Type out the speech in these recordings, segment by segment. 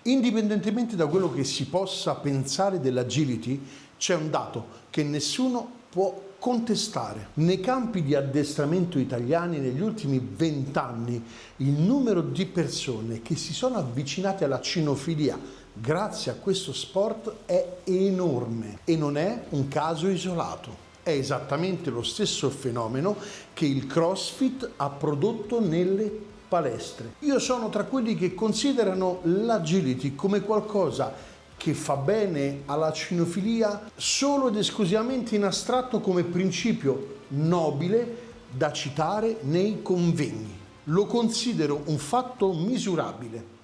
Indipendentemente da quello che si possa pensare dell'agility, c'è un dato che nessuno può contestare. Nei campi di addestramento italiani negli ultimi 20 anni il numero di persone che si sono avvicinate alla cinofilia grazie a questo sport è enorme e non è un caso isolato. È esattamente lo stesso fenomeno che il CrossFit ha prodotto nelle palestre. Io sono tra quelli che considerano l'agility come qualcosa che fa bene alla cinofilia solo ed esclusivamente in astratto come principio nobile da citare nei convegni. Lo considero un fatto misurabile.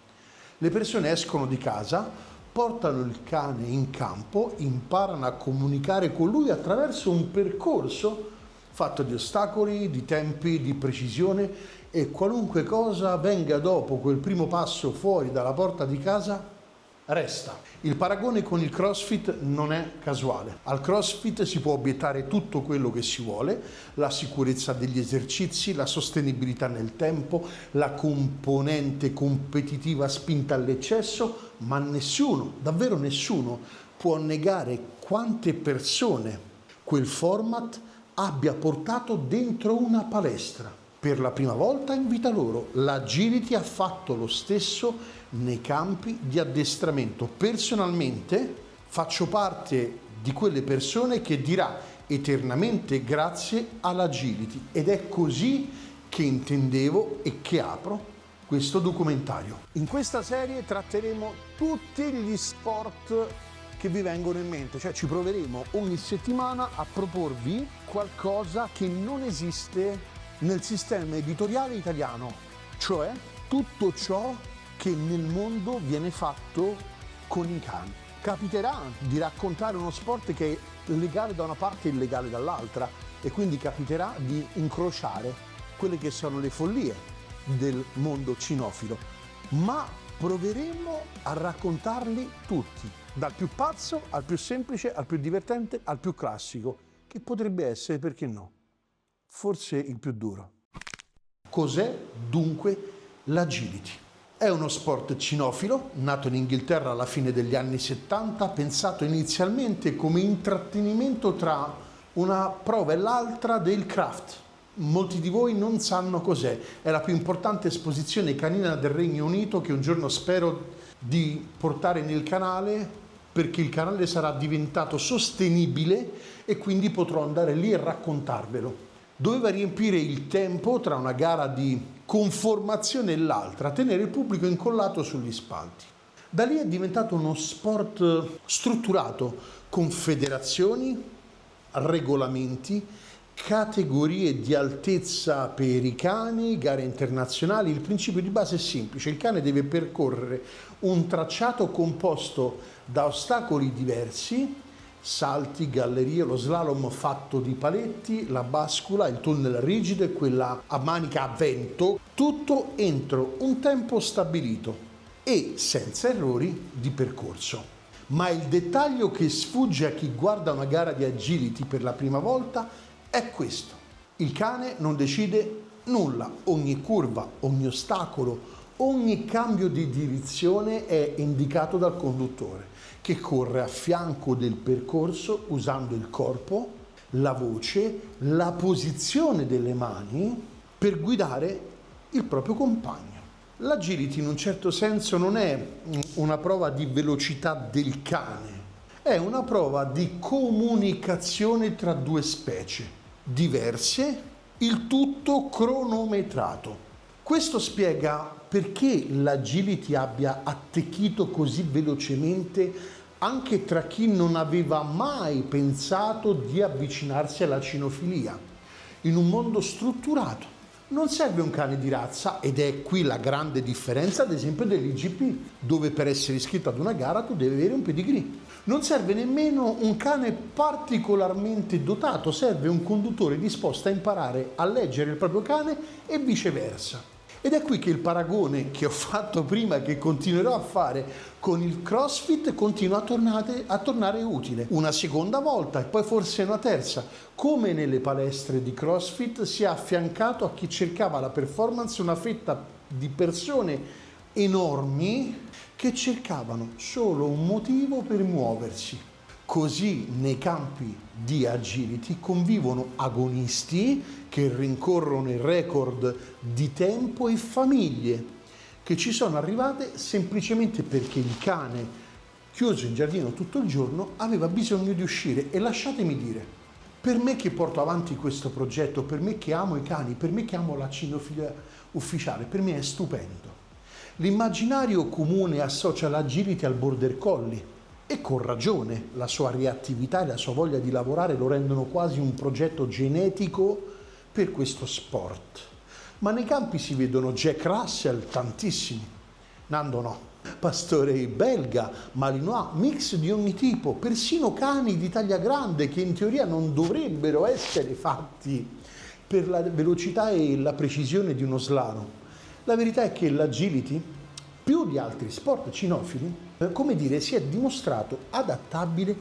Le persone escono di casa, portano il cane in campo, imparano a comunicare con lui attraverso un percorso fatto di ostacoli, di tempi, di precisione, e qualunque cosa venga dopo quel primo passo fuori dalla porta di casa resta. Il paragone con il CrossFit non è casuale. Al CrossFit si può obiettare tutto quello che si vuole: la sicurezza degli esercizi, la sostenibilità nel tempo, la componente competitiva spinta all'eccesso, ma nessuno, davvero nessuno, può negare quante persone quel format abbia portato dentro una palestra. Per la prima volta in vita loro, l'agility ha fatto lo stesso nei campi di addestramento. Personalmente faccio parte di quelle persone che dirà eternamente grazie all'agility, ed è così che intendevo e che apro questo documentario. In questa serie tratteremo tutti gli sport che vi vengono in mente, cioè ci proveremo ogni settimana a proporvi qualcosa che non esiste nel sistema editoriale italiano, cioè tutto ciò che nel mondo viene fatto con i cani. Capiterà di raccontare uno sport che è legale da una parte e illegale dall'altra, e quindi capiterà di incrociare quelle che sono le follie del mondo cinofilo, ma proveremo a raccontarli tutti, dal più pazzo al più semplice, al più divertente, al più classico, che potrebbe essere, perché no, forse il più duro. Cos'è dunque l'agility? È uno sport cinofilo, nato in Inghilterra alla fine degli anni 70, pensato inizialmente come intrattenimento tra una prova e l'altra del craft. Molti di voi non sanno cos'è. È la più importante esposizione canina del Regno Unito, che un giorno spero di portare nel canale, perché il canale sarà diventato sostenibile e quindi potrò andare lì e raccontarvelo. Doveva riempire il tempo tra una gara di conformazione e l'altra, tenere il pubblico incollato sugli spalti. Da lì è diventato uno sport strutturato, con federazioni, regolamenti, categorie di altezza per i cani, gare internazionali. Il principio di base è semplice: il cane deve percorrere un tracciato composto da ostacoli diversi, salti, gallerie, lo slalom fatto di paletti, la bascula, il tunnel rigido e quella a manica a vento, tutto entro un tempo stabilito e senza errori di percorso. Ma il dettaglio che sfugge a chi guarda una gara di agility per la prima volta è questo: il cane non decide nulla. Ogni curva, ogni ostacolo, ogni cambio di direzione è indicato dal conduttore, che corre a fianco del percorso usando il corpo, la voce, la posizione delle mani per guidare il proprio compagno. L'agility in un certo senso non è una prova di velocità del cane, è una prova di comunicazione tra due specie diverse, il tutto cronometrato. Questo spiega perché l'agility abbia attecchito così velocemente anche tra chi non aveva mai pensato di avvicinarsi alla cinofilia. In un mondo strutturato non serve un cane di razza, ed è qui la grande differenza ad esempio dell'IGP, dove per essere iscritto ad una gara tu devi avere un pedigree. Non serve nemmeno un cane particolarmente dotato, serve un conduttore disposto a imparare a leggere il proprio cane e viceversa. Ed è qui che il paragone che ho fatto prima e che continuerò a fare con il CrossFit continua a tornare utile. Una seconda volta e poi forse una terza. Come nelle palestre di CrossFit si è affiancato a chi cercava la performance una fetta di persone enormi che cercavano solo un motivo per muoversi. Così nei campi di agility convivono agonisti che rincorrono il record di tempo e famiglie che ci sono arrivate semplicemente perché il cane chiuso in giardino tutto il giorno aveva bisogno di uscire. E lasciatemi dire, per me che porto avanti questo progetto, per me che amo i cani, per me che amo la cinofilia ufficiale, per me è stupendo. L'immaginario comune associa l'agility al border collie e con ragione. La sua reattività e la sua voglia di lavorare lo rendono quasi un progetto genetico per questo sport. Ma nei campi si vedono Jack Russell tantissimi, Nando no, pastorei belga, malinois, mix di ogni tipo, persino cani di taglia grande che in teoria non dovrebbero essere fatti per la velocità e la precisione di uno slalom. La verità è che l'agility, più di altri sport cinofili, come dire, si è dimostrato adattabile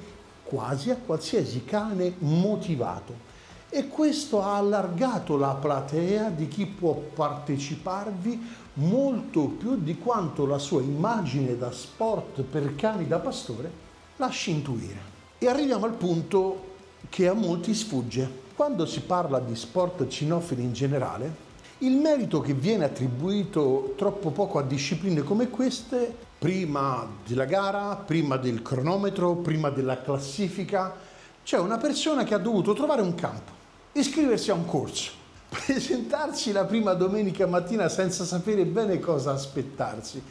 quasi a qualsiasi cane motivato. E questo ha allargato la platea di chi può parteciparvi molto più di quanto la sua immagine da sport per cani da pastore lasci intuire. E arriviamo al punto che a molti sfugge. Quando si parla di sport cinofili in generale, il merito che viene attribuito troppo poco a discipline come queste, prima della gara, prima del cronometro, prima della classifica, c'è una persona che ha dovuto trovare un campo, iscriversi a un corso, presentarsi la prima domenica mattina senza sapere bene cosa aspettarsi.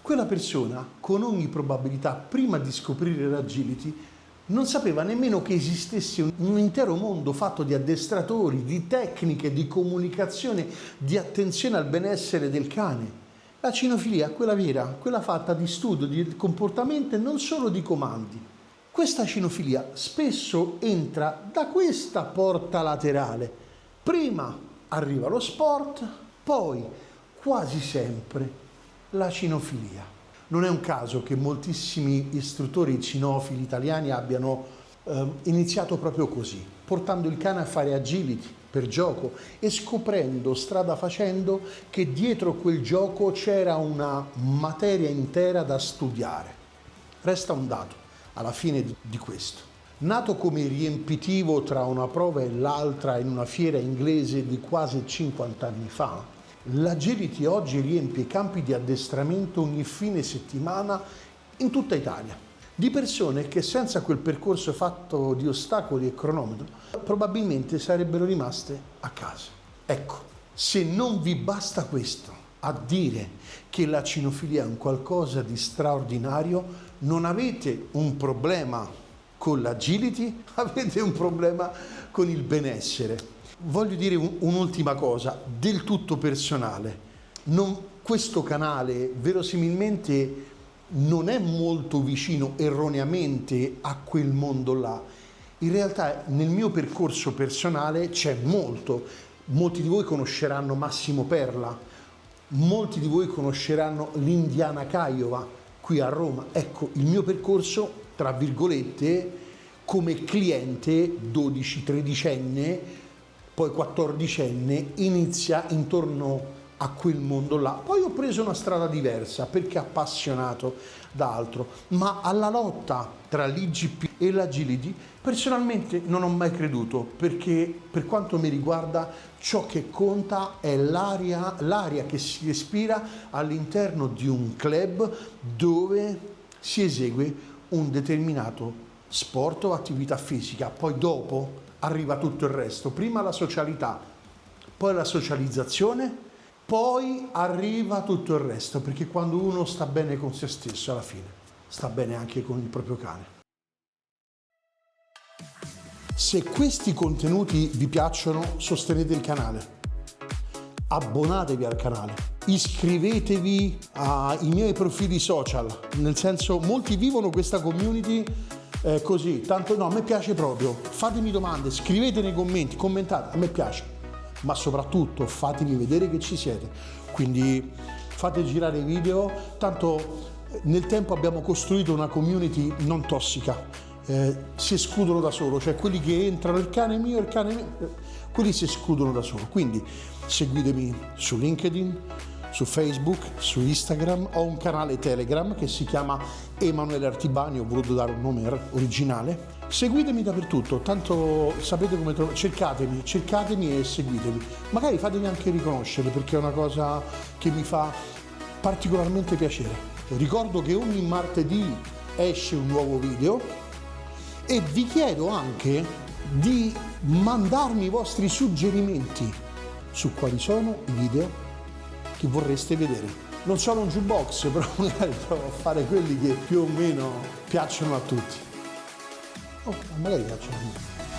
Quella persona, con ogni probabilità, prima di scoprire l'agility, non sapeva nemmeno che esistesse un intero mondo fatto di addestratori, di tecniche, di comunicazione, di attenzione al benessere del cane. La cinofilia, quella vera, quella fatta di studio, di comportamento e non solo di comandi. Questa cinofilia spesso entra da questa porta laterale. Prima arriva lo sport, poi quasi sempre la cinofilia. Non è un caso che moltissimi istruttori cinofili italiani abbiano iniziato proprio così, portando il cane a fare agility per gioco e scoprendo strada facendo che dietro quel gioco c'era una materia intera da studiare. Resta un dato alla fine di questo. Nato come riempitivo tra una prova e l'altra in una fiera inglese di quasi 50 anni fa, l'agility oggi riempie campi di addestramento ogni fine settimana in tutta Italia, di persone che senza quel percorso fatto di ostacoli e cronometro probabilmente sarebbero rimaste a casa. Ecco, se non vi basta questo a dire che la cinofilia è un qualcosa di straordinario, non avete un problema con l'agility, avete un problema con il benessere. Voglio dire un'ultima cosa, del tutto personale. Questo canale verosimilmente non è molto vicino erroneamente a quel mondo là. In realtà nel mio percorso personale c'è molto. Molti di voi conosceranno Massimo Perla, molti di voi conosceranno l'Indiana Caiova qui a Roma. Ecco, il mio percorso, tra virgolette, come cliente 12-13enne, poi 14enne, inizia intorno a quel mondo là. Poi ho preso una strada diversa perché appassionato da altro, ma alla lotta tra l'IGP e l'agility personalmente non ho mai creduto, perché per quanto mi riguarda ciò che conta è l'aria che si respira all'interno di un club dove si esegue un determinato sport o attività fisica. Poi dopo arriva tutto il resto, prima la socialità, poi la socializzazione, poi arriva tutto il resto, perché quando uno sta bene con se stesso alla fine sta bene anche con il proprio cane. Se questi contenuti vi piacciono, sostenete il canale, abbonatevi al canale, iscrivetevi ai miei profili social, nel senso molti vivono questa community così, tanto no, a me piace proprio, fatemi domande, scrivete nei commenti, commentate, a me piace, ma soprattutto fatemi vedere che ci siete, quindi fate girare i video, tanto nel tempo abbiamo costruito una community non tossica, si escludono da solo, cioè quelli che entrano, il cane mio, quelli si escludono da solo, quindi seguitemi su LinkedIn, su Facebook, su Instagram, ho un canale Telegram che si chiama Emanuele Artibani, ho voluto dare un nome originale. Seguitemi dappertutto, tanto sapete come trovare, cercatemi e seguitemi. Magari fatemi anche riconoscere, perché è una cosa che mi fa particolarmente piacere. Ricordo che ogni martedì esce un nuovo video e vi chiedo anche di mandarmi i vostri suggerimenti su quali sono i video che vorreste vedere. Non sono un jukebox, però magari provo a fare quelli che più o meno piacciono a tutti. Oh, magari piacciono a me.